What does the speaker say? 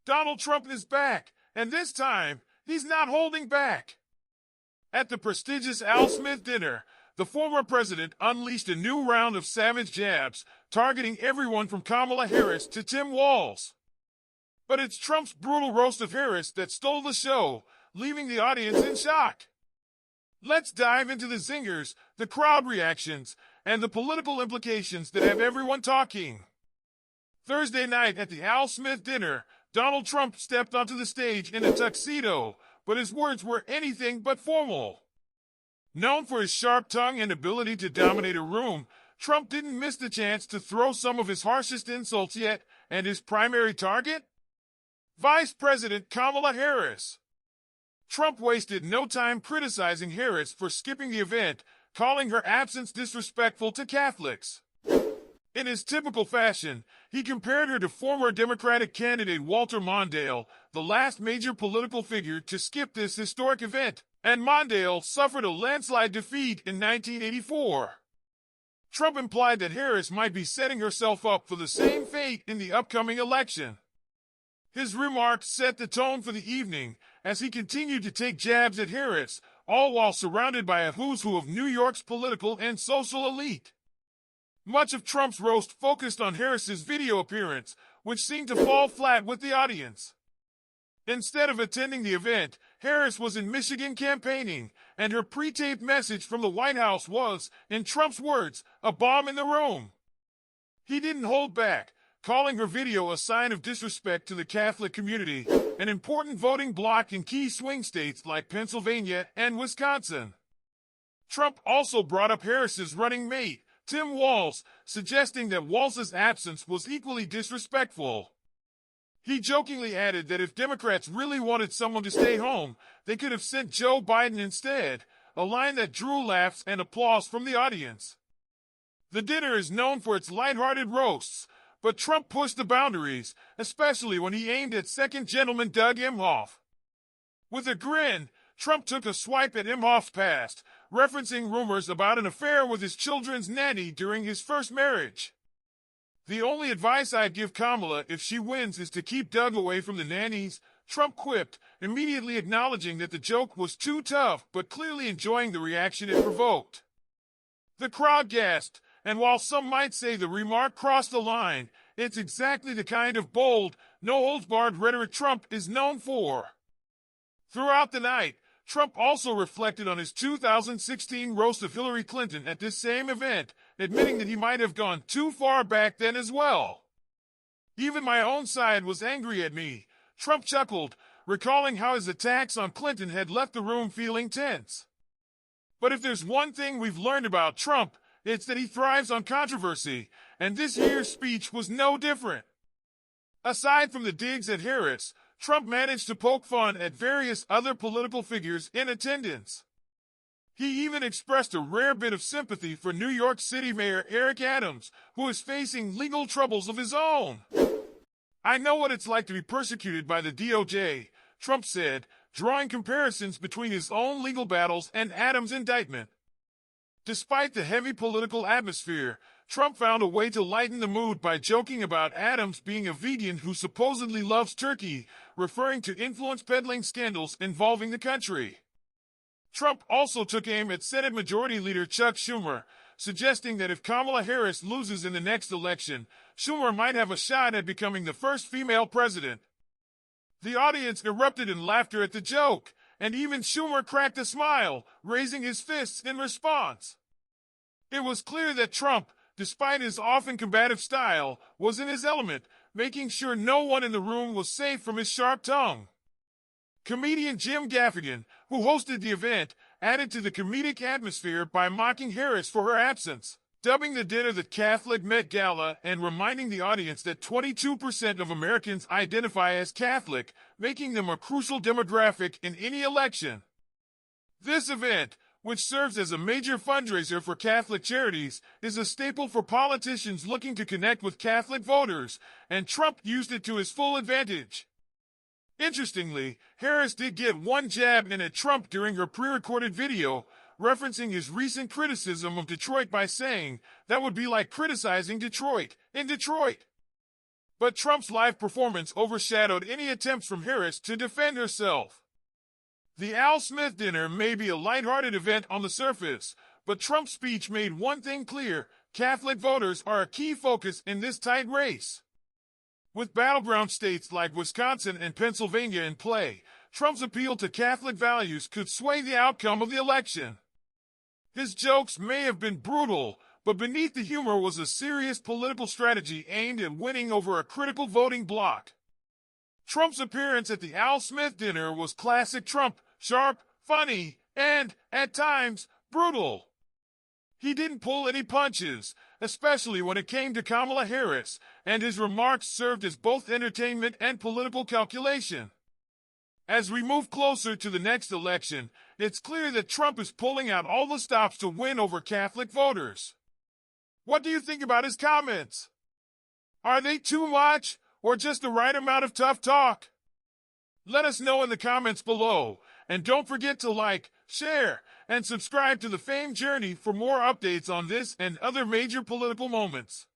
Donald Trump is back, and this time, he's not holding back. At the prestigious Al Smith dinner, the former president unleashed a new round of savage jabs, targeting everyone from Kamala Harris to Tim Walz. But it's Trump's brutal roast of Harris that stole the show, leaving the audience in shock. Let's dive into the zingers, the crowd reactions, and the political implications that have everyone talking. Thursday night at the Al Smith dinner, Donald Trump stepped onto the stage in a tuxedo, but his words were anything but formal. Known for his sharp tongue and ability to dominate a room, Trump didn't miss the chance to throw some of his harshest insults yet, and his primary target? Vice President Kamala Harris. Trump wasted no time criticizing Harris for skipping the event, calling her absence disrespectful to Catholics. In his typical fashion, he compared her to former Democratic candidate Walter Mondale, the last major political figure to skip this historic event, and Mondale suffered a landslide defeat in 1984. Trump implied that Harris might be setting herself up for the same fate in the upcoming election. His remarks set the tone for the evening as he continued to take jabs at Harris, all while surrounded by a who's who of New York's political and social elite. Much of Trump's roast focused on Harris's video appearance, which seemed to fall flat with the audience. Instead of attending the event, Harris was in Michigan campaigning, and her pre-taped message from the White House was, in Trump's words, a bomb in the room. He didn't hold back, calling her video a sign of disrespect to the Catholic community, an important voting bloc in key swing states like Pennsylvania and Wisconsin. Trump also brought up Harris's running mate, Tim Walz, suggesting that Walz's absence was equally disrespectful. He jokingly added that if Democrats really wanted someone to stay home, they could have sent Joe Biden instead, a line that drew laughs and applause from the audience. The dinner is known for its lighthearted roasts, but Trump pushed the boundaries, especially when he aimed at Second Gentleman Doug Emhoff. With a grin, Trump took a swipe at Emhoff's past, referencing rumors about an affair with his children's nanny during his first marriage. "The only advice I'd give Kamala if she wins is to keep Doug away from the nannies," Trump quipped, immediately acknowledging that the joke was too tough but clearly enjoying the reaction it provoked. The crowd gasped, and while some might say the remark crossed the line, it's exactly the kind of bold, no-holds-barred rhetoric Trump is known for. Throughout the night, Trump also reflected on his 2016 roast of Hillary Clinton at this same event, admitting that he might have gone too far back then as well. "Even my own side was angry at me," Trump chuckled, recalling how his attacks on Clinton had left the room feeling tense. But if there's one thing we've learned about Trump, it's that he thrives on controversy, and this year's speech was no different. Aside from the digs at Harris, Trump managed to poke fun at various other political figures in attendance. He even expressed a rare bit of sympathy for New York City Mayor Eric Adams, who is facing legal troubles of his own. "I know what it's like to be persecuted by the DOJ," Trump said, drawing comparisons between his own legal battles and Adams' indictment. Despite the heavy political atmosphere, Trump found a way to lighten the mood by joking about Adams being a vegan who supposedly loves turkey, referring to influence peddling scandals involving the country. Trump also took aim at Senate Majority Leader Chuck Schumer, suggesting that if Kamala Harris loses in the next election, Schumer might have a shot at becoming the first female president. The audience erupted in laughter at the joke, and even Schumer cracked a smile, raising his fists in response. It was clear that Trump, despite his often combative style, was in his element, making sure no one in the room was safe from his sharp tongue. Comedian Jim Gaffigan, who hosted the event, added to the comedic atmosphere by mocking Harris for her absence, dubbing the dinner the Catholic Met Gala and reminding the audience that 22% of Americans identify as Catholic, making them a crucial demographic in any election. This event, which serves as a major fundraiser for Catholic charities, is a staple for politicians looking to connect with Catholic voters, and Trump used it to his full advantage. Interestingly, Harris did get one jab in at Trump during her pre-recorded video, referencing his recent criticism of Detroit by saying, "That would be like criticizing Detroit in Detroit." But Trump's live performance overshadowed any attempts from Harris to defend herself. The Al Smith dinner may be a lighthearted event on the surface, but Trump's speech made one thing clear: Catholic voters are a key focus in this tight race. With battleground states like Wisconsin and Pennsylvania in play, Trump's appeal to Catholic values could sway the outcome of the election. His jokes may have been brutal, but beneath the humor was a serious political strategy aimed at winning over a critical voting bloc. Trump's appearance at the Al Smith dinner was classic Trump: sharp, funny, and, at times, brutal. He didn't pull any punches, especially when it came to Kamala Harris, and his remarks served as both entertainment and political calculation. As we move closer to the next election, it's clear that Trump is pulling out all the stops to win over Catholic voters. What do you think about his comments? Are they too much, or just the right amount of tough talk? Let us know in the comments below, and don't forget to like, share, and subscribe to the Fame Journey for more updates on this and other major political moments.